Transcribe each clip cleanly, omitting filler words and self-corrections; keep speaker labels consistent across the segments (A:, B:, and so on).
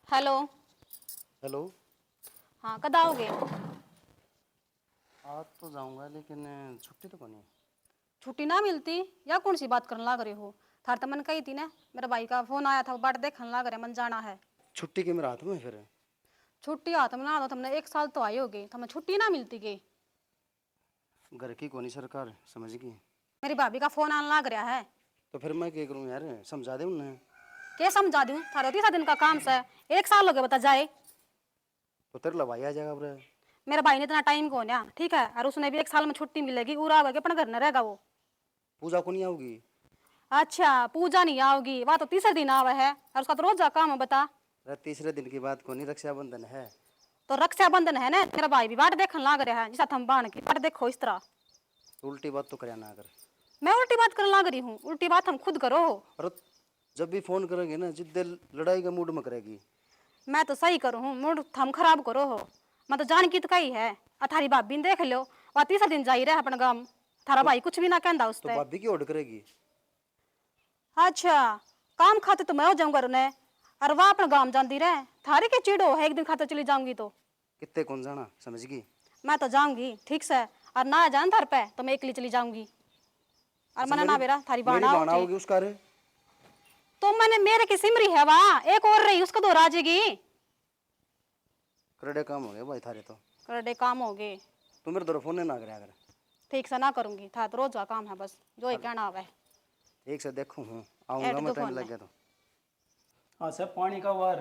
A: Hello.
B: Hello.
A: हाँ, कद आओगे?
B: आज तो जाऊंगा लेकिन छुट्टी तो नहीं।
A: छुट्टी ना मिलती या कौन सी बात करने लाग रहे हो? थार तो मन कही थी ना, मेरा भाई का फोन आया था, बाट देखने लाग रहे मन जाना है।
B: छुट्टी के मेरे हाथ में फिर।
A: छुट्टी हाथ में ना दो, तुमने 1 साल तो आई होगी, तुम्हें छुट्टी ना मिलती के?
B: घर की कोनी सरकार समझ गई।
A: मेरी भाभी का फोन आने लाग रहा है।
B: तो फिर मैं क्या करूं यार, समझा दे उन्हें।
A: क्या समझा दूं? थारे 30 दिन का काम से 1 साल हो गया, बता जाए।
B: तो तेरे लवाई आ जाएगा फिर।
A: मेरे भाई ने इतना टाइम को ना, ठीक है, और उसने भी 1 साल में छुट्टी मिलेगी, उरा होगा अपने घर न रहेगा वो।
B: पूजा को नहीं आओगी?
A: अच्छा, पूजा नहीं आओगी? वह तो तीसरे दिन आवा है, और उसका तो रोज का काम है, बता।
B: अरे तीसरे दिन की बात को नहीं, रक्षाबंधन है।
A: तो रक्षाबंधन है ना, मेरा भाई भी बाट देखने लाग रहा है, जिसा हम बाण की बाट देखो इस तरह।
B: तो उल्टी बात तो करया ना कर।
A: मैं उल्टी बात करने लग रही हूँ? उल्टी बात हम खुद करो।
B: और जब भी फोन करेंगे ना, जिद्दे लड़ाई का मूड में करेगी।
A: मैं तो सही करूँ हूँ, मूड हम खराब करो हो। मैं तो जान की तो कही है। थारी भाभी ने देख लो, वह तीसरा दिन जा ही रहा अपन गाँव। थारा
B: तो
A: भाई कुछ भी ना कहता
B: तो
A: उससे।
B: भाभी की ओड करेगी।
A: अच्छा, काम खाते तो मैं हो जाऊंगा रुने, और वह अपन गाँव जाती रहे। थारी के चिड़ो है, एक दिन खाते चली जाऊंगी तो।
B: कितने कौन जाना समझ गई।
A: मैं तो जाऊंगी ठीक से, और ना जान थार पे तो मैं अकेली चली जाऊंगी। और
B: अच्छा
A: मना
B: मेरी
A: ना बेरा थारी
B: मेरी
A: बाणा हो
B: बाण
A: चे।
B: आओगी उसका रे।
A: तो मैंने मेरे की सिमरी है वहाँ, एक और रही, उसको तो राजेगी।
B: करड़े काम हो गए भाई थारे तो।
A: करडे काम हो गए।
B: तू मेरे दर फोन ना करे अगर।
A: ठीक से ना करूंगी, था तो रोज का काम है, बस जो ही
B: और
A: कहना आवे।
B: ठीक से देखूं हूँ, आऊंगा
A: ऐट
B: मैं
A: दो
B: टाइम
A: फोन
B: लग
A: ने।
B: गया तो।
C: हाँ सर, पानी का वार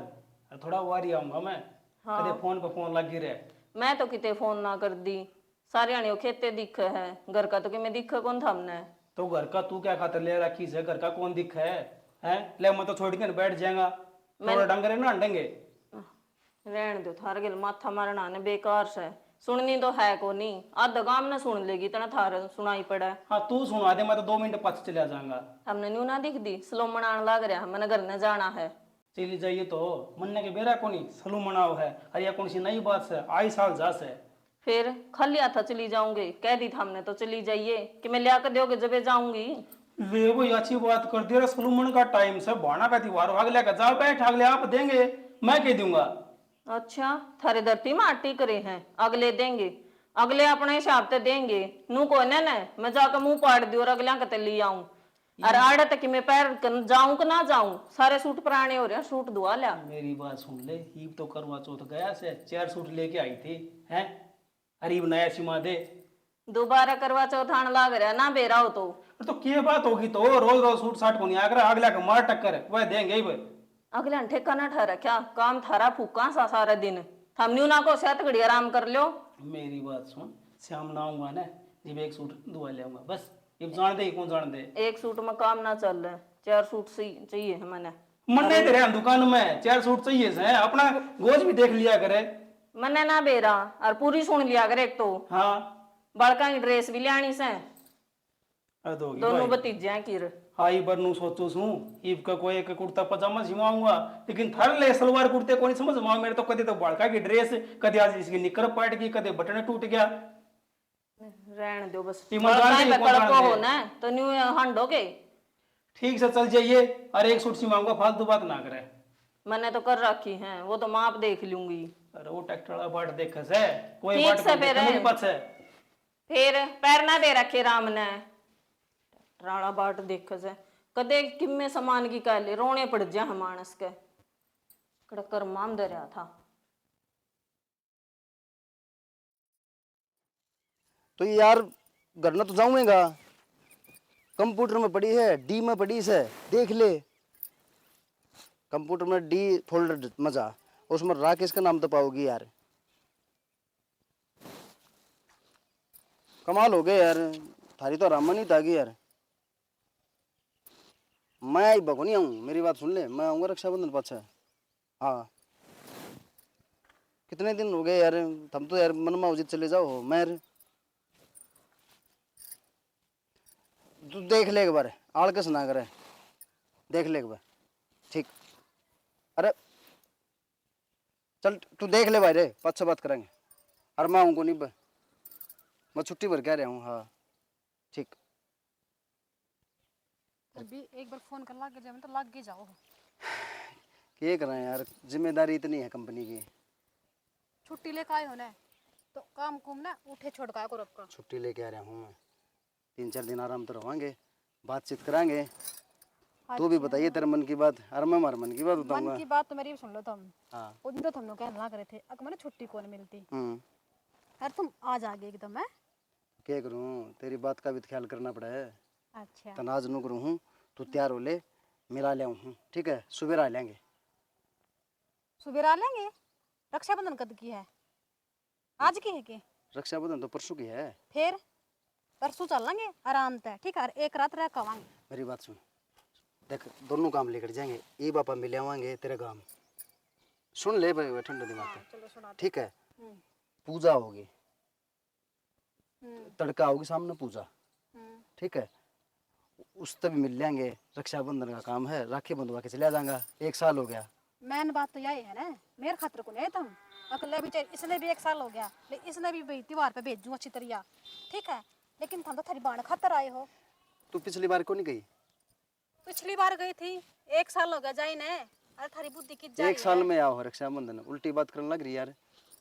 C: थोड़ा वार ही आऊंगा मैं। कदे
D: हाँ,
C: फोन पे फोन लगी रहे।
D: मैं तो किते फोन ना कर दी। सारे आने खेते दिख है, घर का तो कि मैं दिख कौन था हमने।
C: तो घर का तू क्या खातर ले रखी है? घर का कौन दिख है? हैं ले, मैं तो छोड़ के बैठ जाएगा।
D: मैं
C: थोड़ा डंगर है ना डंगे।
D: रहन दो, थार गेल माथा मारना ने बेकार से। सुननी तो है को नहीं, आधा काम ना सुन लेगी तना थार सुनाई पड़ा।
C: हाँ तू सुना दे, मैं तो 2 मिनट पछ चला जाऊंगा।
D: हमने न्यू ना दिख दी, स्लो मनान लग रहा, मैंने घर न जाना है।
C: चली जाइए तो मनने के बेरा को नहीं सलू मनाओ है। अरे कौन सी नई बात है? आई साल जा से।
D: फिर खाली हाथा चली जाऊंगी? कह दी था हमने तो चली जाइए, कि मैं लिया कर दोगे जब जाऊंगी।
C: वे वो अच्छी बात कर दी। सलूमन का टाइम से बाणा का त्योहार अगले का जाओ बैठ, अगले आप देंगे, मैं कह दूंगा।
D: अच्छा, थारे धरती में आटी करे हैं, अगले देंगे? अगले अपने हिसाब से देंगे। नू को ने मैं जाकर मुंह पाड़ दी और अगले के ली आऊं। और आड़े तक मैं पैर जाऊं कि ना जाऊं, सारे सूट पुराने हो रहे हैं, सूट धुआ लिया।
C: मेरी बात सुन ले, ईब तो करवा चौथ गया से 4 सूट लेके आई थी। हैं अरीब नया सिमा दे।
D: दोबारा करवा चौथ आने लाग रहा ना बेरा हो तो।
C: तो क्या बात होगी? तो रोज रोज सूट साट को नहीं आकर अगला का मार टक्कर वह देंगे ही वह।
D: अगले ठेका ना ठहरा क्या? काम थारा फूका सा सारा दिन। हम न्यू ना को सेहत घड़ी आराम कर लो।
C: मेरी बात सुन, शाम ना आऊंगा ना, जब 1 सूट दुआ ले आऊंगा बस। ये जान दे ही कौन जान दे।
D: एक सूट में काम ना चल रहा, 4 सूट चाहिए है मैंने।
C: मन नहीं तेरे दुकान में 4 सूट चाहिए से, अपना गोज भी देख लिया करे।
D: मैंने ना बेरा और पूरी सुन लिया कर। एक तो
C: हाँ
D: बड़का की ड्रेस भी लियानी से,
C: अद होगी
D: दोनों
C: भाई।
D: भतीजे की।
C: हाँ ई बरनू सोचू सू ईब का कोई एक कुर्ता पजामा सिवाऊंगा, लेकिन थर ले सलवार कुर्ते को नहीं समझ में मेरे तो। कदे तो बड़का की ड्रेस, कदे आज इसकी निकर पाट गई, कदे बटन टूट गया।
D: रहने दो बस।
C: ये मन जानते ही कौन
D: कड़को
C: जानते।
D: हो ना तो न्यू हंडोगे।
C: ठीक से चल जाइए, और 1 सूट सिवाऊंगा, फालतू बात ना करे।
D: मैंने तो कर रखी है, वो तो माप देख लूंगी।
C: अरे वो ट्रैक्टर वाला बाट देखे से, कोई
D: ठीक
C: बाट
D: से
C: को
D: फिर
C: देखने नहीं पास है।
D: फिर पैर ना दे रखे राम ने। राणा बाट देख से कदे किम्मे समान की कह ले, रोने पड़ जा हम मानस के। कड़कर माम दे रहा था।
B: तो यार घर ना तो जाऊंगा। कंप्यूटर में पड़ी है, डी में पड़ी से देख ले। कंप्यूटर में डी फोल्डर मजा, उसमें राकेश का नाम तो पाओगी यार। कमाल हो गए यार, थारी तो रामन ही तागी यार। मैं आई बको नहीं आऊँ, मेरी बात सुन ले, मैं आऊँगा रक्षाबंधन पाछा। हाँ कितने दिन हो गए यार, तुम तो यार मन मौजिद चले जाओ। मैं तू देख ले एक बार, आलकस ना करे, देख ले एक बार। ठीक, अरे चल तू देख ले भाई रे, पाछा बात करेंगे। अरे मैं आऊँ को नहीं, मैं छुट्टी भर कह रहा हूँ। हाँ ठीक।
A: फिर भी एक बार फोन कर लाग जाए तो लाग के जाओ।
B: क्या कर रहे हैं यार, जिम्मेदारी इतनी है कंपनी की।
A: छुट्टी लेके आए हो ना तो काम कुम ना उठे छोड़ का करो आपका।
B: छुट्टी लेके आ रहा हूँ मैं, 3-4 दिन आराम तो रहोगे, बातचीत करांगे। तू भी बताइए तेरे मन की बात, और मैं हमारे मन की बात
A: मन
B: बताऊंगा।
A: की बात तो मेरी भी सुन लो तुम।
B: हाँ।
A: उस दिन तो तुम लोग कहना करे थे अगर मैंने छुट्टी कौन मिलती।
B: हम्म।
A: यार तुम आज आ गए एकदम है।
B: क्या करूँ, तेरी बात का भी तो ख्याल करना पड़ा है।
A: अच्छा
B: तनाज नु करूँ हूँ, तू तैयार हो ले, मिला ले हूँ, ठीक है, सुबह आ लेंगे।
A: सुबह आ लेंगे। रक्षाबंधन कद की है? आज की है कि
B: रक्षाबंधन तो परसों की है।
A: फिर परसों चल लेंगे आराम से, ठीक है। और एक रात रह कवांगे।
B: मेरी बात सुन, देख दोनों काम लेकर जाएंगे, ये पापा मिले आवांगे तेरे गांव। सुन ले भाई ठंडे दिमाग से,
A: चलो सुना दो।
B: ठीक है।
A: हम्म,
B: पूजा होगी,
A: हम्म,
B: तड़का होगी सामने पूजा,
A: हम्म।
B: ठीक है। उस तब मिल लेंगे, रक्षाबंधन का काम है, राखी बंधवा के चला जाऊंगा, 1 साल हो गया।
A: मैन बात तो यही है ना, मेरे खातर को नहीं तुम अकेले भी इसने भी 1 साल हो गया, लेकिन इसने भी भाई त्योहार पे भेजूं अच्छी तरह, ठीक है। लेकिन तुम तो थारी बाण खातर आए हो।
B: तू पिछली बार को नहीं गई?
A: पिछली बार गई थी, 1 साल हो गया जाई ने। अरे थारी बुद्धि की जाई
B: 1 साल में आओ रक्षाबंधन, उल्टी बात करने लग रही यार।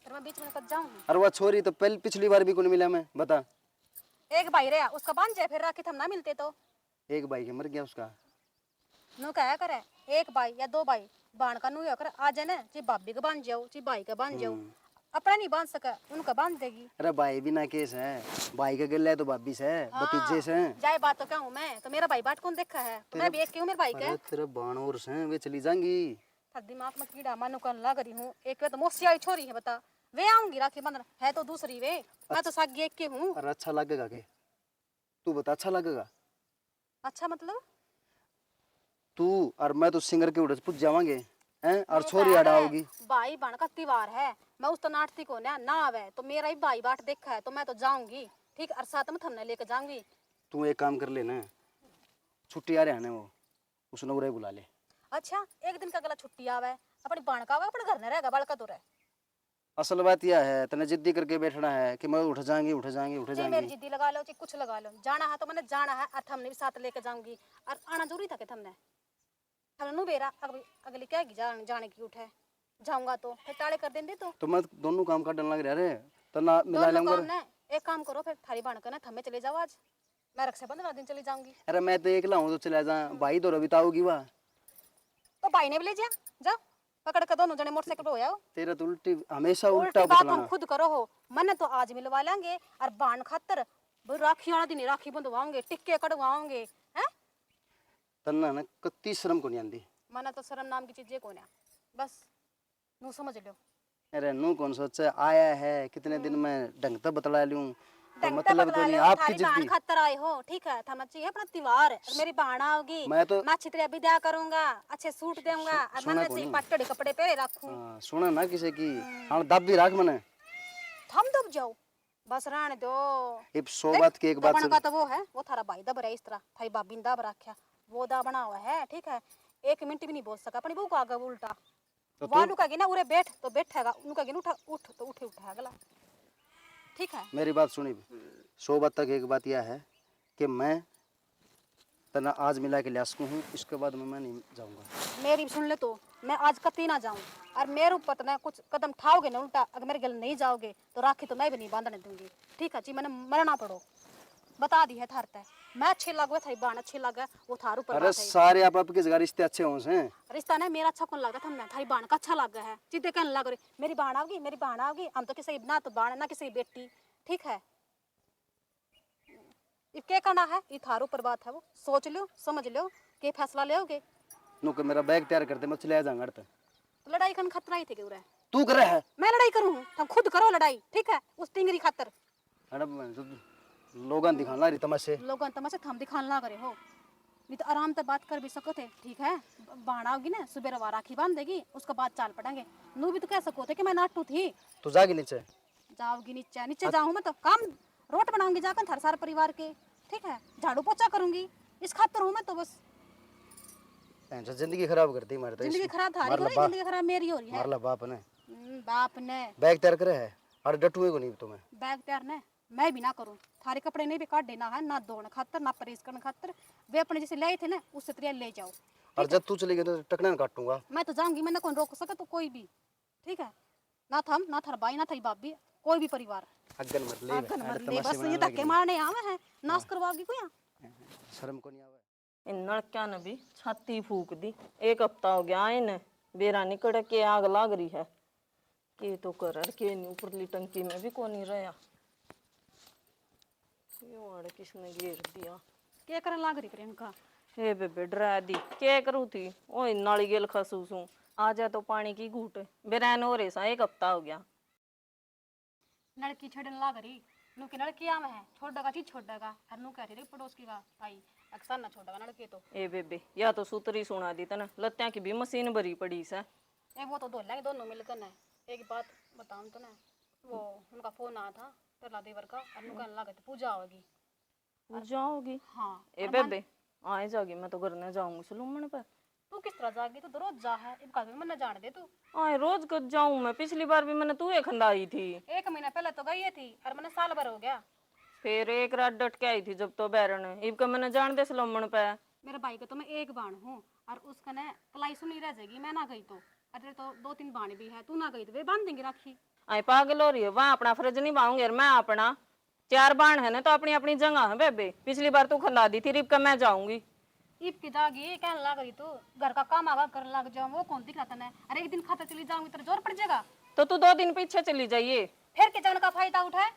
A: फिर मैं बीच में कब जाऊंगी?
B: अरे वह छोरी तो पहले पिछली बार भी को नहीं मिला, मैं बता।
A: एक भाई रहा उसका बांध जाए, फिर राखी थम ना मिलते तो
B: एक भाई के मर गया उसका।
A: नु क्या करे, एक भाई या 2 भाई बाण का नु कर आ जाए ना, ची भाभी का बांध जाओ ची भाई का बांध जाओ। अपना नहीं बांध सका उनका बांध देगी।
B: अरे भाई भी ना केस है, भाई का गिल्ला है तो भाभी से, भतीजे से।
A: जाए बात तो क्या हूँ मैं तो, मेरा भाई बाट कौन देखा है तो मैं भी एक क्यों मेरे भाई के।
B: अरे तेरा बाण और से वे चली जाएंगी।
A: था दिमाग में कीड़ा मानो कर लग रही हूँ। एक वे तो मोसी आई छोरी है बता, वे आऊंगी राखी बंधन है तो दूसरी वे, मैं तो सागी एक के हूँ।
B: अरे अच्छा लगेगा के, तू बता अच्छा लगेगा?
A: अच्छा मतलब
B: तू और मैं तो सिंगर के उड़े पूछ जावांगे हैं, और
A: ये
B: छोरी
A: क्या
B: अड़ा
A: है?
B: होगी।
A: भाई बहन का त्योहार है, मैं उस तो नाटती को ना आवे तो मेरा ही भाई बाट देखा है तो मैं तो जाऊंगी, ठीक। और साथ में थमने लेके जाऊंगी।
B: तू एक काम कर ले ना, छुट्टी आ रहा है ना वो, उसने उरे बुला ले।
A: अच्छा एक दिन का गला छुट्टी आवे, अपनी बहन का आवे अपने घर में रहेगा बड़का तो रहे।
B: असल बात यह है, तने जिद्दी करके बैठना है कि मैं उठ जाएंगी उठ जाएंगी उठ
A: जी मेरी
B: जाएंगी।
A: जिद्दी लगा लो चाहे कुछ लगा लो, जाना है तो मैंने जाना है और थमने भी साथ लेके जाऊंगी। और आना जरूरी था कि थमने नु बेरा अगली क्या जाने की उठे जाऊंगा तो फिर टाले कर देंगे
B: तो मैं दोनों काम का डर लग रहा है, तो ना मिला
A: दोनों
B: लेंगे।
A: काम ना। एक काम करो फिर थारी बहन का ना थमे चले जाओ आज, मैं रक्षाबंधन वाले दिन चली जाऊंगी।
B: अरे मैं तो एकला हूँ तो चला जा, भाई तो रवि ताऊगी वह।
A: तो भाई ने भी ले जा जाओ, पकड़ कर दोनों जने मोटरसाइकिल पे हो जाओ।
B: तेरा तो उल्टी हमेशा
A: उल्टी
B: उल्टा
A: बात
B: बतलाना।
A: तुम खुद करो हो, मन्ने तो आज मिलवा लेंगे और बाण खातर राखी वाला दिन राखी बंधवाओगे टिक्के कटवाओगे हैं।
B: तन्ना ना कत्ती शर्म को नहीं आंदी।
A: मना तो शर्म नाम की चीज को ना, बस नू समझ लो।
B: अरे नू कौन सोचा आया है, कितने दिन में ढंग तो बतला लूं, तो
A: ढंग
B: मतलब
A: बतला
B: तो नहीं
A: लो,
B: आपकी
A: थारी बहन
B: जिद्दी।
A: खातर आए हो, ठीक है। थमा चाहिए अपना त्योहार और मेरी बहन आओगी,
B: मैं तो
A: मैं अच्छी तरह विदा करूंगा, अच्छे सूट दूंगा और
B: सुना
A: मैं
B: को
A: चाहिए
B: नहीं।
A: पटड़ी कपड़े पे रखूं।
B: हाँ, सुना ना किसी की, हाँ दब भी राख मने।
A: थम दब जाओ बस रहने दो।
B: एक 100 बात की एक बात
A: दबन
B: सुन।
A: का तो वो है, वो थारा भाई दब रहा है इस तरह, थारी भाभी ने दब रखा, वो दा बना हुआ है, ठीक है। 1 मिनट भी नहीं बोल सका अपनी बहू को आगे उल्टा।
B: तो
A: वहां लुकागी ना उरे बैठ तो बैठेगा, लुकागी ना उठा उठ तो उठे उठा अगला, ठीक है।
B: मेरी बात सुनी, 100 बात तक एक बात यह है कि मैं तना आज मिला के लिया हूँ, इसके बाद मैं नहीं जाऊंगा।
A: मेरी सुन ले तो, मैं आज कतई ना जाऊं और मेरे ऊपर तो ना कुछ कदम उठाओगे ना उल्टा, अगर मेरे गल नहीं जाओगे तो राखी तो मैं भी नहीं बांधने दूंगी, ठीक है जी। मैंने मरना पड़ो बता दी है थार तय, मैं अच्छी लगे थारी बाण अच्छी लगे वो थार ऊपर
B: अरे
A: बात है।
B: सारे आप आपके जगह रिश्ते अच्छे हों से।
A: रिश्ता ना मेरा अच्छा कौन लगता था, हमने थारी बाण का अच्छा लग है, सीधे कहने लग रही मेरी बाण आओगी मेरी बाण आओगी। हम तो किसी ना तो बाण ना किसी बेटी, ठीक है। ये क्या करना है, ये थार ऊपर बात है, वो सोच लो समझ लो के फैसला लोगे।
B: नु के मेरा बैग तैयार कर दे, मैं चले जाऊंगा।
A: तो लड़ाई करने खतरा ही थे क्यों रहे,
B: तू करे है?
A: मैं लड़ाई करूँ तुम खुद करो लड़ाई, ठीक है। उस टिंगरी खातर
B: लोगन दिखाना रही तमाशे।
A: लोगों तमाशे थम दिखाने लग रहे हो, नहीं तो आराम से बात कर भी सको थे, ठीक है। बाण आओगी ना सुबह रवा राखी बांध देगी, उसके बाद चाल पड़ेंगे। नू भी तो कह सको थे कि मैं नाटू थी।
B: तू जागी नीचे।
A: जाओगी नीचे, नीचे जाऊँ मैं तो काम रोट बनाऊंगी जाकर हर सारे परिवार के, ठीक है। झाड़ू पोछा करूंगी, इस खातर हूँ मैं तो बस।
B: जिंदगी खराब करती मारे तो।
A: जिंदगी खराब थारी हो रही, जिंदगी खराब मेरी हो रही है।
B: मारला बाप ने
A: बाप ने
B: बैग तैयार करे है, और डटुए को नहीं तुम्हें।
A: बैग तैयार ने मैं भी ना करूँ, थारे कपड़े नहीं भी काट देना है ना धोने खातर ना परेश करने खातर, वे अपने जैसे ले थे ना उससे तरह ले जाओ।
B: और जब तू चली गई तो टकने में काटूंगा।
A: मैं तो जाऊंगी, मैंने कौन रोक सके तो कोई भी। ठीक है, ना थम ना थर भाई ना थी बाबी, कोई भी परिवार
B: अगन मत ले
A: आगन मत ले, बस ये धक्के मारने आवे हैं, नाश करवाओगी कोई।
B: शर्म को नहीं आवे।
D: इन नलक्या ने भी छाती फूक दी। एक हफ्ता हो गया इन बेरा निकड़ के आग लाग रही है। के तो कर के नहीं ऊपरली टंकी में भी को नहीं रहा। यो आड़े किसने घेर दिया।
A: क्या करन लाग रही प्रियंका?
D: हे बेबे डरा दी क्या करूँ थी। ओ नाली गेल खसूसू आ जा तो पानी की घूट बेरैन हो रे सा। एक हफ्ता हो गया।
A: लड़की छड़न लाग रही, नु की लड़की आवे है, छोड़ेगा चीज छोड़ेगा, और नु कह रही पड़ोस की भाई अक्सर ना छोड़ेगा लड़के तो।
D: ए बेबे या तो सूतरी सुना दी तना लत्या की भी मशीन भरी पड़ी सा।
A: ए वो तो दो लेंगे दोनों मिलकर ना। एक बात बताऊं तो ना, वो उनका फोन आया था पहला देवर का, और नु कहने लगे तो पूजा होगी।
D: जाओगी?
A: हाँ।
D: ए बेबे आए जागी मैं तो घर न जाऊंगी सुलमन पे।
A: तू किस तरह जाएगी? तू तो रोज जा है, इनका भी मन जान दे तू।
D: आए रोज कद जाऊं मैं। पिछली बार भी मैंने तू खंडाई थी।
A: 1 महीना पहले तो गई थी, और मैंने साल भर हो गया।
D: फिर एक रात डट के आई थी जब तो बैरन इब का मैंने जान दे सुलमन पे।
A: मेरे भाई को तो मैं एक बाण हूँ, और उसका ना कलाई सुनी रह जाएगी, मैं ना गई तो। अरे तो 2-3 बाण भी है, तू ना गई तो वे बांध देंगे राखी।
D: आए पागल हो रही है। वहां अपना फर्ज नहीं बाऊंगी और मैं अपना। 4 बाण है ना तो अपनी अपनी जगह है बेबे। पिछली बार तू खंडा दी थी रिब का मैं जाऊंगी।
A: ईब की जागी कहने लग रही तू, घर का काम आगा करने लग जाऊं, वो कौन दिख रहा तने? अरे एक दिन खाता चली जाऊंगी तेरा जोर पड़ जाएगा।
D: तो तू 2 दिन पीछे चली जाइए।
A: फिर के जाने का फायदा उठाए।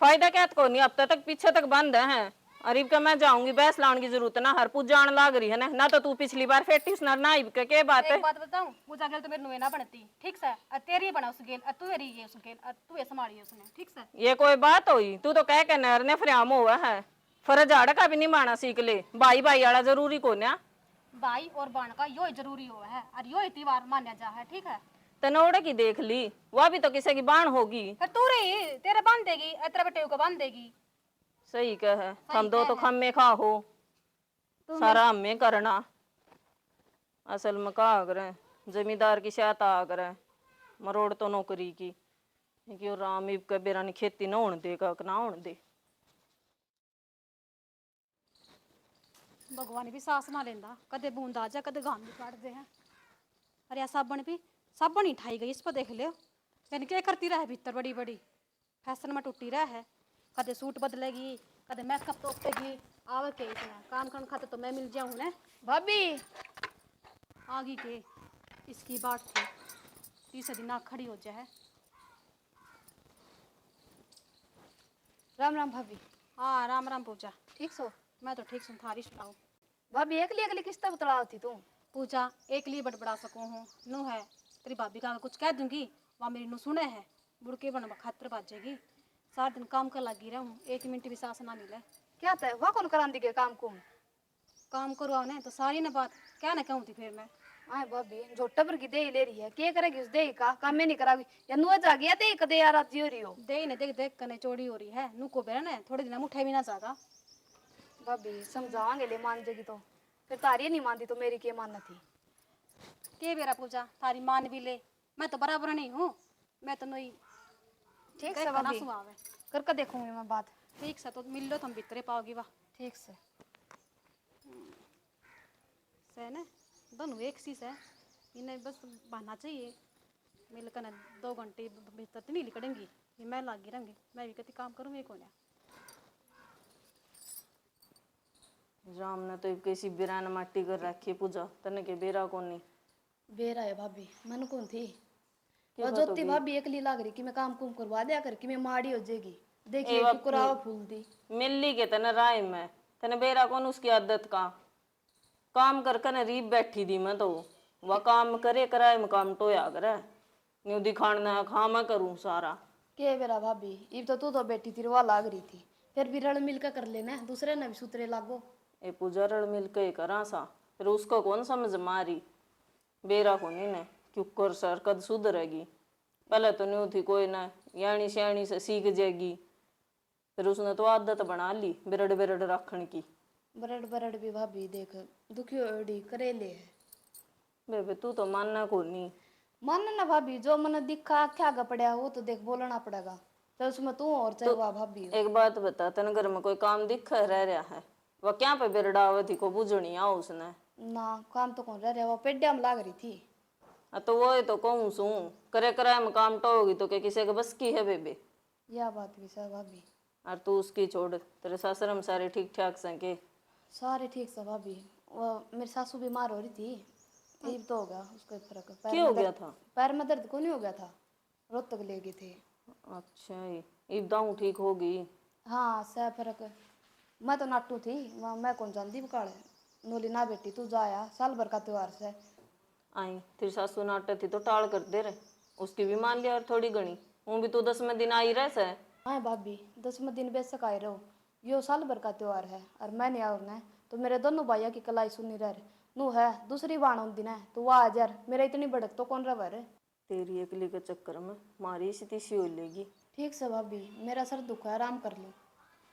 D: फायदा क्या को नहीं। हफ्ते तक पीछे तक बंद है। अरीब का मैं जाऊंगी, बैस लाने की जरूरत ना। हर पूजा आने लाग रही है ना तो तू पिछली बार फेटिस ना इब के बात है।
A: एक बात बताऊं, पूजा गेल तो मेरे नुए ना बनती, ठीक से? और तेरी बना उस गेल, और तू मेरी ये उस गेल, और तू ये संभाली उसने, ठीक से?
D: ये कोई बात हुई? तू तो कह के नहर ने फ्राम हुआ है। फर्ज आड़ का भी नहीं माना सीख ले। भाई भाई आड़ा जरूरी को ना।
A: भाई और बाण का यो ही जरूरी हुआ है, और यो ही त्योहार मान्या जा है, ठीक है?
D: तनोड़े की देख ली, वह भी तो किसी की बाण होगी।
A: फिर तू रही तेरे बांध देगी, और तेरे बेटे को बांध देगी।
D: सही कह है। हम दो तो खम्मे खा हो, सारा हमें करना। असल में कहा करे जमींदार की शाता करे, मरोड़ तो नौकरी की। क्यों राम इब के बेरा खेती ना होने देगा ना होने दे।
A: भगवान भी सास ना लेंदा, कदे बूंद आ जा कदे घाम भी काट दे हैं। अरे या साबण ही ठाई गई, इस पर देख लियो। यानी क्या करती रहे भीतर बड़ी बड़ी फैशन में टूटी रह है। कदे सूट बदलेगी, कदे मेकअप तोपेगी, आवे के इतना काम करने खाते तो मैं मिल जाऊँ ना।
E: भाभी
A: आगी के इसकी बात थी, 30 दिन आग खड़ी हो जाए।
E: राम राम भाभी।
A: हाँ राम राम पूजा।
E: ठीक सो?
A: मैं तो ठीक सुन, थारी सुनाओ।
E: भाभी एकली एकली किस्ता बतला थी तू?
A: पूजा एक लिए बड़बड़ा सकूँ हूँ, नू है तेरी भाभी का कुछ कह दूंगी, वहाँ मेरी नू सुने है बुड़के बन खातर बाजेगी। सारा दिन काम कर लगी रहूँ, 1 मिनट भी सांस ना मिले।
E: क्या तय वहाँ कौन करा दी के काम को?
A: काम करवाओ ने तो सारी ने बात क्या ना कहूँ थी फिर मैं।
E: आए भाभी झोटा पर की दे ले रही है, क्या करेगी उस दे का काम में नहीं करागी या नुआ जा गया दे कदे यार आती हो रही हो।
A: दे ने देख देख कने चोरी हो रही है, नू को बेरा ने थोड़े दिन मुठे भी ना जागा।
E: भाभी समझावांगे ले मान जाएगी तो, फिर तारी नहीं मानती तो मेरी क्या मानना थी?
A: के बेरा पूजा थारी मान भी ले, मैं तो बराबर नहीं हूँ। मैं तो नहीं
E: ठीक
A: देख
E: से
A: के ना
E: भाभी
A: सुहावे।
E: करके देखूंगी मैं बात।
A: ठीक से तो मिल लो तुम भीतरे पाओगी वाह।
E: ठीक से
A: से ने दोनों एक सी से इन्हें बस बहाना चाहिए मिलकर ना 2 घंटे भीतर तो नहीं निकलेंगी। ये मैं लागी रहूंगी, मैं भी कति काम करूँ एक होने।
D: राम ने तो कैसी बिरान माटी कर रखी है पूजा तने के बेरा को नहीं।
E: बेरा है भाभी मन कौन थी और ज्योति भाभी एकली लाग रही कि मैं काम कुम करवा दिया कर कि मैं माड़ी हो जाएगी। देखिए टुकरावा फूल दी
D: मिल्ली के तने राय में तने बेरा कौन उसकी आदत का काम कर कर रीब बैठी दी। मैं तो वह काम करे कराए में काम टोया करे न्यू दिखाना खा मैं करूँ सारा।
E: के बेरा भाभी इब तो तू तो बेटी थी रवा लाग रही थी, फिर भी रल मिल कर लेना दूसरे ने भी सूत्रे लागो।
D: ए पूजा रल मिल के करा सा फिर उसको कौन समझ मारी बेरा को नहीं ने क्यों कर सर कद सुधरेगी। पहले तो न्यू थी कोई ना यानी श्याणी से सीख जाएगी, फिर उसने तो आदत बना ली बिरड़ बिरड़ रखने की।
E: बरड़ बरड़ भी भाभी देख दुखी ओडी करेले है।
D: बेबे तू तो मानना को नहीं।
E: मन ना भाभी जो मन दिखा क्या पड़ा वो तो देख बोलना पड़ेगा, तो उसमें तू और चाहे भाभी।
D: एक बात बता तन घर में कोई काम दिख रह रहा है वह क्या पे बिरड़ावती को बुझनी आ उसने
E: ना काम तो कौन रह रहा, वो पेड्या में लाग रही थी।
D: तो वो तो कहूँ सू करे कराए में काम तो होगी तो क्या किसी के बस की है बेबे।
E: यह बात भी सर भाभी।
D: और तू उसकी छोड़, तेरे ससुर हम सारे ठीक ठाक से के।
E: सारे ठीक से भाभी। वो मेरी सासू बीमार हो रही थी, ये तो हो गया उसको फर्क।
D: क्या हो गया था?
E: पैर में दर्द को नहीं हो गया था, रोहतक ले गए थे।
D: अच्छा ये दाऊ ठीक होगी।
E: हाँ सह फर्क। मैं तो नाटू थी वहाँ, मैं कौन जानती बकाल। नोली ना बेटी तू जाया, साल भर का त्योहार से।
D: आई तेरी सासू नाटक थी तो टाल कर दे रहे, उसकी भी मान लिया और थोड़ी घनी। हूँ भी तू 10वें दिन आई रह से।
E: हाँ भाभी 10वें दिन बेशक आए रहो, यो साल भर का त्योहार है और मैं नहीं आऊँ ना तो मेरे दोनों भाइयों की कलाई सुनी रह नू है दूसरी बाण उन दिन है तो वह आ जार मेरा इतनी भड़क तो कौन रहा रे।
D: तेरी अकली के चक्कर में मारी सी तीसी हो लेगी।
E: ठीक से भाभी, मेरा सर दुख है, आराम कर लो।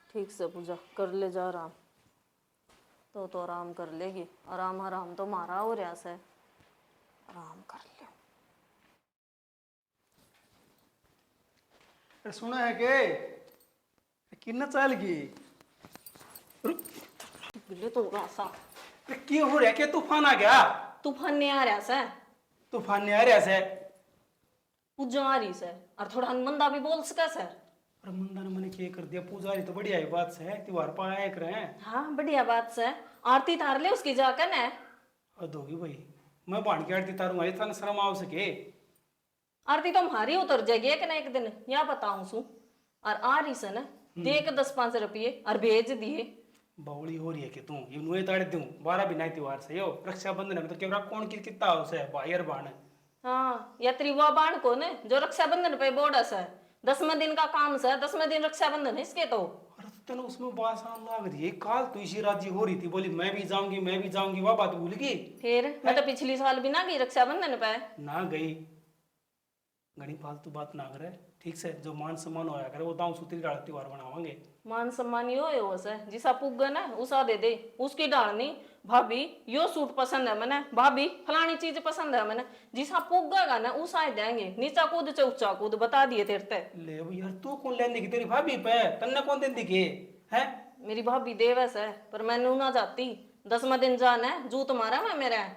D: ठीक से पूजा कर ले जा आराम। तो आराम कर लेगी, आराम आराम तो मारा हो रहा से, आराम कर ले।
C: सुना है के किन्ना चाल गई
D: बिल्ले तो रासा
C: की हो रहा के तूफान आ गया।
D: तूफान नहीं आ रहा से,
C: तूफान नहीं आ रहा से।
D: पूजा आ रही से और थोड़ा मंदा भी बोल सका सर।
C: और मंदा ने मैंने क्या कर दिया, पुजारी तो बढ़िया ही बात से है, त्योहार पाया कर रहे हैं।
D: हाँ बढ़िया बात से, आरती तार ले उसकी जाकर न।
C: हद होगी भाई, मैं बाण की आरती तारूंगा, इतना शर्म आ सके।
D: आरती तो हमारी उतर जाएगी एक ना एक दिन, या बताऊं सू। और आ रही से न दे के 10-5 रुपये और भेज दिए।
C: बावली हो रही है कि तू ये नुए ताड़ दूं 12 बिना त्योहार से यो रक्षाबंधन में तो केवरा कौन की कितना उसे भाई और बाण।
D: हाँ या त्रिवा बाण को न जो रक्षाबंधन पे बोडस है, 10वें दिन का काम से, 10वें दिन रक्षाबंधन है इसके तो।
C: अरे तो तेने उसमें बात आसान लग रही है, काल तू इसी राजी हो रही थी, बोली मैं भी जाऊंगी, वह बात भूल गई।
D: फिर मैं तो पिछली साल भी ना गई रक्षाबंधन पे।
C: ना गई, घनी फालतू बात ना करे, ठीक से जो मान सम्मान होया करे वो दाऊ सूत्री डाल त्योहार बनावांगे।
D: मान सम्मान यो है वो से जिसा पुग्गा ना उसा दे दे, उसकी डालनी भाभी यो सूट पसंद है मैंने, भाभी फलानी चीज पसंद है मैंने, जिसा पुग्गा ना उसा देंगे, नीचा कूद चे ऊंचा कूद बता दिए तेरे ते।
C: ले वो यार तू कौन लेने की तेरी भाभी पे, तन्ने कौन देने की है।
D: मेरी भाभी देवस है पर मैंने ना जाती, 10वें दिन जाना है जूत मारा मैं मेरा।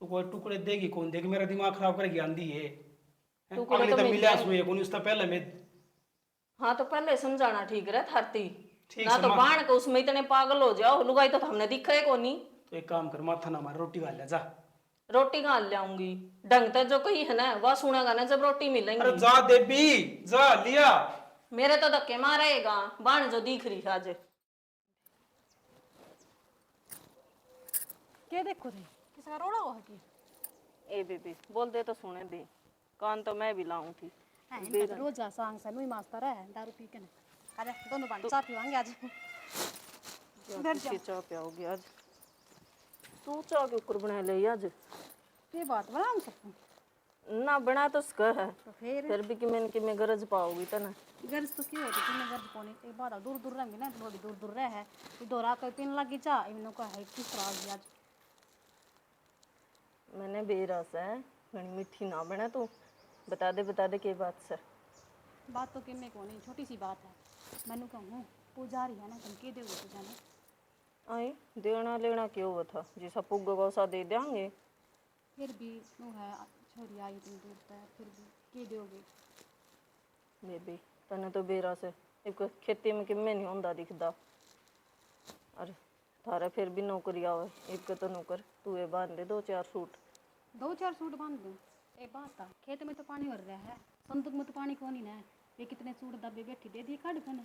C: तू कोई टुकड़े देगी कौन देगी, मेरा दिमाग खराब करके आंधी है।
D: टुकड़े
C: अगले
D: तो
C: तो
D: मिल
C: मिला
D: जाएंगे।
C: सुए कौन उसका पहले में।
D: हाँ तो पहले समझाना ठीक रहा थारती,
C: ठीक
D: ना तो
C: समझ।
D: बाण को उसमें इतने पागल हो जाओ, लुगाई तो हमने दिखा है को नहीं।
C: तो एक काम कर, माथा ना मार, रोटी खा ले जा।
D: रोटी कहाँ ले आऊंगी, ढंग तो जो कही है ना वह सुनेगा ना जब रोटी
C: अरे
D: मिलेंगी।
C: जा देवी जा लिया।
D: मेरे तो धक्के मारेगा बाण जो दिख रही है आज।
A: के देखो रे किसी का रोड़ा हुआ है कि
D: ए बेबी बोल दे तो सुने दे, कान तो मैं भी लाऊं थी।
A: हाँ इनका तो रोज जा सांग से नुई मास्टर है दारू पी के ना। अरे दोनों बाण चाय पीवांगे आज।
D: किसकी चाह पियाओगी आज? तू चाह के ऊपर बना ले आज।
A: ये बात बनाऊं सबको
D: ना बना तो सका है,
A: तो फिर
D: फिर भी कि मैं गरज पाओगी तो ना।
A: गर्ज तो क्यों होती तुमने गर्ज पानी एक बात दूर दूर रहेंगे ना, थोड़ी दूर दूर रहे है ये दोरा कर पीने लगी चा इनको का है किस तरह की आज।
D: मैंने बेरस है घनी मीठी ना बना, तू बता दे के बात से।
A: बात तो किन्ने को नहीं, छोटी सी बात है। मैंने कहूँ पुजारी है ना तुम के दोगे पूजा में।
D: आई देना लेना क्यों हुआ था, जिसा पुग्गा वैसा दे देंगे।
A: फिर भी नो है छोरी आई तुम दूर तक फिर भी के दोगे।
D: बेबी तने तो बेरस है, एक खेती में किमें नहीं होंदा दिखदा। अरे थारा फिर भी नौकरी आवे, एक तो नौकर तू ये बांध दे 2-4 सूट।
A: 2-4 सूट बांध दूँ। एक बात था खेत में तो पानी भर रहा है, संदूक में तो पानी कौन ही ना है, ये कितने सूट दबे बैठी दे दिए काट कौन।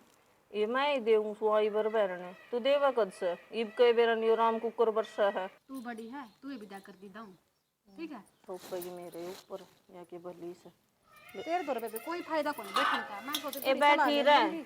D: ये मैं ही देऊं सुहाई बर बैरने, तू देवा कद से इब कई बेरन यो राम कुकर वर्षा है।
A: तू बड़ी है तू ये विदा कर दी दाऊँ ठीक है।
D: थोपेगी मेरे ऊपर या के बली से।
A: तेरे दो रुपये पे कोई फायदा कौन बैठने का, मैं सोचे
D: ए बैठी रह,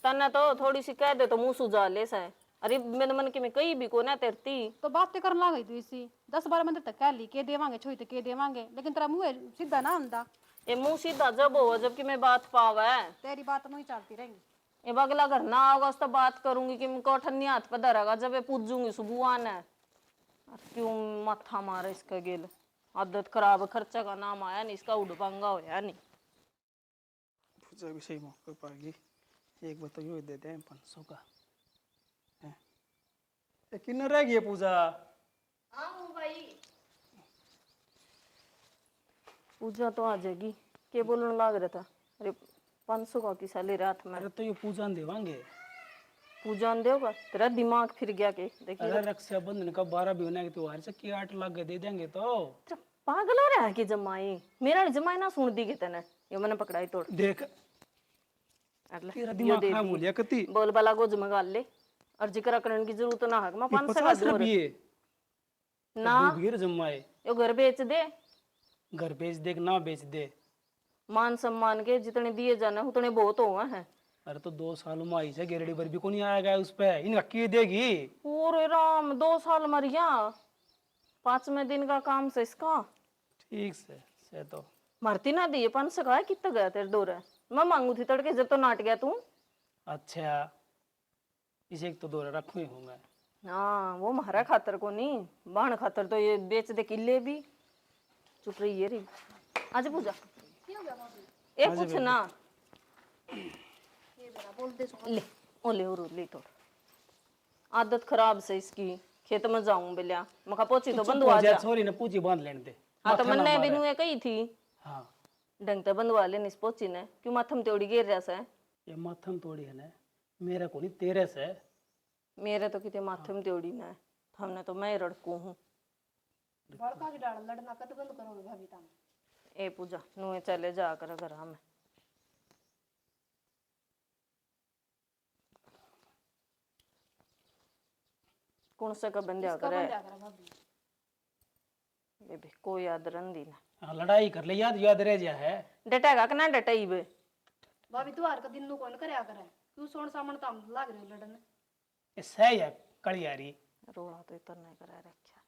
D: तना तो थोड़ी सी कह दे तो मुंह सुझा ले से। अरे मेरे मन के में कहीं भी को ना तेरती।
A: तो बातें करने लग गई तू इसी 10-12 मंदिर तक कह ली के देवांगे छोई तो के देवांगे, लेकिन तेरा मुंह सीधा ना आंदा।
D: ए मुंह सीधा जब हो जबकि मैं बात पावे,
A: तेरी बात नहीं चलती रहेंगी।
D: ए बगला घर ना आओगा तो बात करूंगी कि मैं कोठन्नी हाथ पर धरागा जब पूजूंगी सुबह आना। क्यों माथा मारे इसका गेल, आदत खराब, खर्चा का नाम आया नहीं इसका, उड़ पंगा होया नहीं।
C: पूजा भी सही मौके पर आ गई, एक बार तो यो दे दे 500 का है। किन्ना रह गई है पूजा?
D: पूजा तो आ जाएगी। के बोलने लग रहा था? अरे 500 का किसा ले रहा था मैं।
C: अरे तो ये पूजा देवांगे।
D: पूजा देगा? तेरा दिमाग फिर गया के? देखिए
C: अरे रक्षाबंधन का 12 भी होने के त्योहार से की 8 लाख दे देंगे तो।
D: तेरा पागल हो रहा है कि जमाई? मेरा जमाई ना सुन दी के तने ये मैंने पकड़ाई तोड़।
C: देख
D: अरे
C: तेरा
D: यो
C: दिमाग
D: दे
C: खराब
D: दी।
C: हो लिया कति।
D: बोल बाला को जमगा ले और जिक्र करने की जरूरत ना है। मैं 500 का
C: 50
D: दूर
C: रुपये
D: ना
C: डूब जमाए।
D: यो घर बेच दे।
C: घर बेच दे कि ना बेच दे।
D: मान सम्मान के जितने दिए जाने उतने बहुत हुए हैं।
C: अरे तो 2 साल में आई से गेरड़ी पर भी को नहीं आएगा उस पे। इनका की देगी।
D: ओरे राम 2 साल मरिया 5वें दिन का काम से इसका
C: ठीक से तो
D: मरती ना दिए 500 का है। कितना गया तेरे डोर है? मैं मांगू थी तड़के जब तो नाट गया तू।
C: अच्छा इसे एक तो दो रखू ही हूँ मैं।
D: हाँ वो महारा खातर को नहीं बाण खातर तो ये बेच दे किले भी। चुप रही है री। आज पूजा ए कुछ ना ले ओले और ले तो आदत खराब से इसकी। खेत में जाऊं बिल्या मका पोची तो बंधु आ जा।
C: सॉरी ना पूछी बांध लेने दे।
D: हाँ तो मैंने भी नुए कही थी
C: हाँ
D: ढंग तो बंधवा ले निस पोची ने क्यों माथम तेड़ी गिर रहा से।
C: ये माथम तोड़ी है ना मेरा को नहीं तेरे से।
D: मेरे तो कितने माथम तेड़ी ना हमने तो मैं रड़कू हूँ।
E: बड़का की डाल लड़ना कद बंद करोगे भाभी ताम।
D: ए पूजा नुए चले जा कर घर हमें। कौन सा का बंद्या करे बेबे कोई याद रंदी ना।
C: हाँ लड़ाई कर ले याद याद रह जा है।
D: डटेगा कि ना डटाई बे?
E: भाभी त्योहार का दिन नु कौन करया करे क्यों सोन सामन ताम लाग रहे लड़न।
C: ये सही है कलियारी।
D: रोड़ा तो इतना नहीं करा रखा।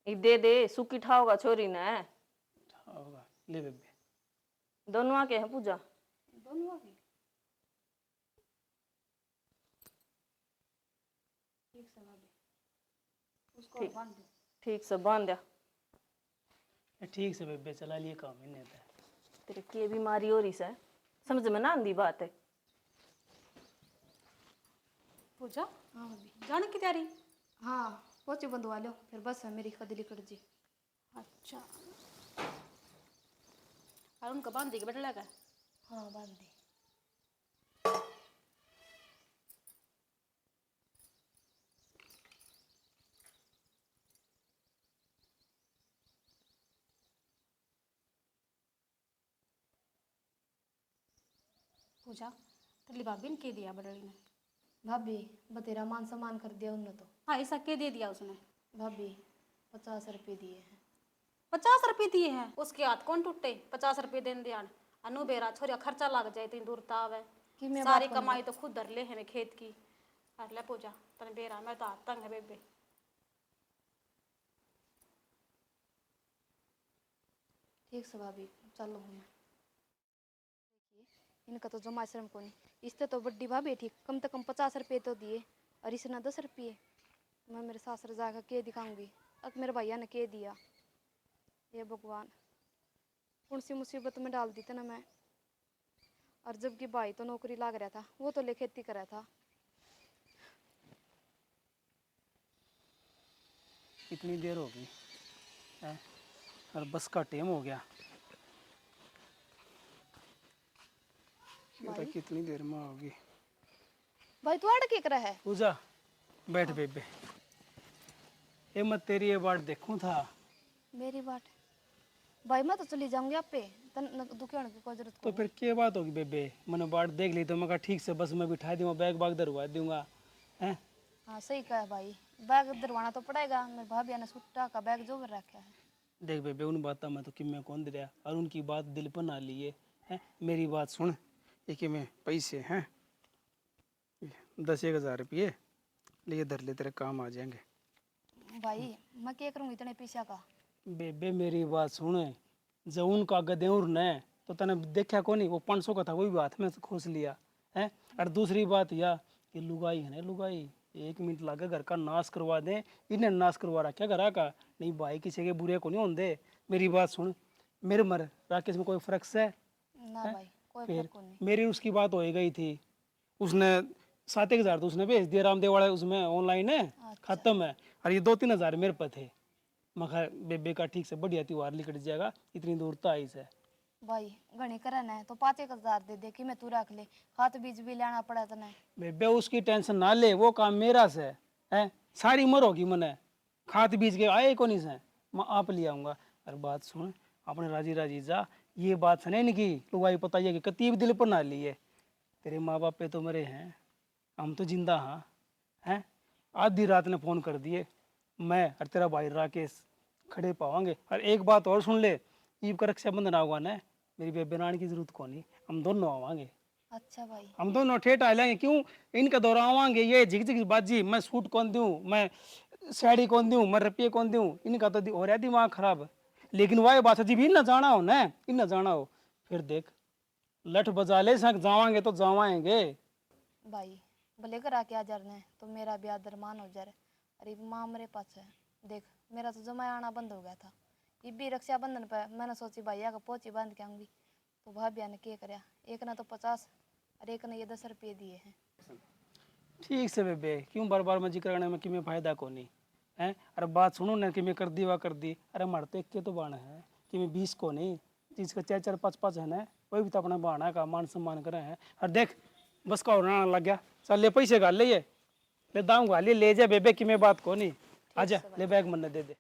D: दे दे सुखी ठाओगा छोरी ने।
C: होगा ले बेबे।
D: दोनों आके हैं पूजा?
E: दोनों आगे ठीक से भाभी उसको बांध दो।
D: ठीक से बांध दिया।
C: ठीक से बेबे चला लिए काम ही नहीं था।
D: तेरे की बीमारी हो रही से समझ में ना आंदी बात है।
A: पूजा हाँ भाभी जाने की तैयारी?
E: हाँ पोची बंधवा लो फिर बस है मेरी खदली कर जी।
A: अच्छा और उनका बांध देगा बेटा लगा?
E: हाँ बांध दे।
A: पूजा तेरी भाभी ने के दिया बड़ड़ी ने?
E: भाभी बतेरा मान सम्मान कर दिया उन्होंने तो।
A: हाँ ऐसा के दे दिया उसने?
E: भाभी 50 रुपये दिए हैं।
A: 50 रुपये दिए हैं? उसके हाथ कौन टूटे 50 रुपये देने दिया? अनु बेरा छोरिया खर्चा लग जाए इतनी दूर ताव है।
E: कि मैं
A: सारी कमाई तो खुद धर ले हमें खेत की। अरे ले पूजा तने बेरा मैं तो हाथ तंग है बेबे।
E: ठीक से भाभी चलो हम इनका तो जमा श्रम को नहीं। इससे तो बड्डी भाभी ठीक कम से कम 50 रुपये तो दिए और इसने 10 रुपये। मैं मेरे सासर जाकर के दिखाऊंगी अब मेरे भैया ने के दिया। ये भगवान कौन सी मुसीबत में डाल दी थी ना मैं। और जबकि भाई तो नौकरी लाग रहा था वो तो ले खेती कर रहा था।
C: कितनी देर होगी है? और बस का टाइम हो गया। ये तो कितनी देर में होगी।
E: भाई तू अड़ के कर है?
C: पूजा बैठ बेबे। ये मैं तेरी ये बात देखूं था।
E: मेरी बात भाई मैं तो चली जाऊंगी आप पे तन दुखी होने की कोई जरूरत
C: तो फिर क्या बात होगी बेबे? मैंने बात देख ली तो मैं कहा ठीक से बस मैं बिठा दूंगा बैग बाग दरवा दूंगा हैं।
E: हाँ सही कहा भाई बैग दरवाना तो पड़ेगा। मेरे भाभी ने सुट्टा का बैग जो भर रखा है।
C: देख बेबे उन बातों में तो कि मैं कौन दे रहा और उनकी बात दिल पर ना लिए है। मेरी बात सुन ये कि मैं पैसे हैं 10-1000 रुपये लिए धर ले तेरे काम आ जाएंगे।
E: भाई मैं क्या करूँगी इतने पैसा का?
C: बेबे मेरी बात सुन जब उनका गदेउर ने तो तने देखा को नहीं वो 500 का था वही हाथ में से खोस लिया है। और दूसरी बात यह कि लुगाई है ना लुगाई 1 मिनट लगे घर का नाश करवा दे। इन्हें नाश करवा रखा घर का नहीं भाई किसी के बुरे को नहीं होंगे। मेरी बात सुन मेरे मर राकेश में कोई फर्क है?
E: ना भाई कोई
C: फिर
E: फर्क नहीं।
C: मेरी उसकी बात हो ही गई थी। उसने 7-1 हज़ार तो उसने भेज दिया रामदेव वाले उसमें ऑनलाइन है, खत्म है। और ये 2-3 हज़ार मेरे पे थे। मगर बेबे का ठीक से बढ़िया त्योहार निकट जाएगा, इतनी दूर तो आई से।
E: भाई घणी करन है तो 5-1 हज़ार दे दे कि मैं तू रख ले, खाद बीज भी लेना पड़ा तने।
C: बेबे उसकी टेंशन ना ले, वो काम मेरा से है। सारी उम्र होगी मने, खाद बीज के आए को नहीं से, मैं आप ले आऊंगा। और बात सुन, अपने राजी राजी जा, ये बात सुने नहीं की लुगाई पता है कि कतीब दिल पर ना लिए। तेरे माँ बाप पे तो मरे हैं, हम तो जिंदा हाँ हैं। आधी रात ने फोन कर दिए, मैं और तेरा भाई राकेश खड़े पावांगे। और एक बात और सुन ले, ईब का रक्षाबंधन आऊंगा ना, मेरी बेबे नानी की जरूरत को नहीं, हम दोनों आवांगे।
E: अच्छा भाई।
C: हम दोनों ठेठ आ लेंगे, क्यों इनका दौरा आवांगे। ये झिक झिक बाजी, मैं सूट कौन दूं, मैं साड़ी कौन दूं, मैं रुपये कौन दूं, इनका तो हो रहा दिमाग खराब। लेकिन वही बात है जी, भी ना जाना हो ना, इन ना जाना हो, फिर देख लठ बजा ले संग जावांगे तो जावाएंगे।
E: भाई भले करा के आ जार ने तो मेरा ब्याह दरमान हो जाए। अरे माँ मेरे पास है, देख मेरा तो जमा आना बंद हो गया था। ये भी रक्षाबंधन पे मैंने सोची भैया का पोची बांध के आऊंगी, तो भाभी ने क्या करया, एक ने तो 50 और एक ने ये 10 रुपये दिए हैं।
C: ठीक से बेबे, क्यों बार बार मैं जिक्र करने में कि मैं फायदा को नहीं है। अरे बात सुनो ना कि मैं कर दी वा कर दी, अरे मरते एक के तो बाण है कि मैं 20 को नहीं, जिसका 4-4, 5-5 है ना, वही भी तो अपना बाणा का मान सम्मान करे हैं। और देख बस का होना लग गया, चल ले पैसे गाल ले, ये ले दाऊंगा, ले जा बेबे कि मैं बात को नहीं, आजा ले बैग मन दे दे।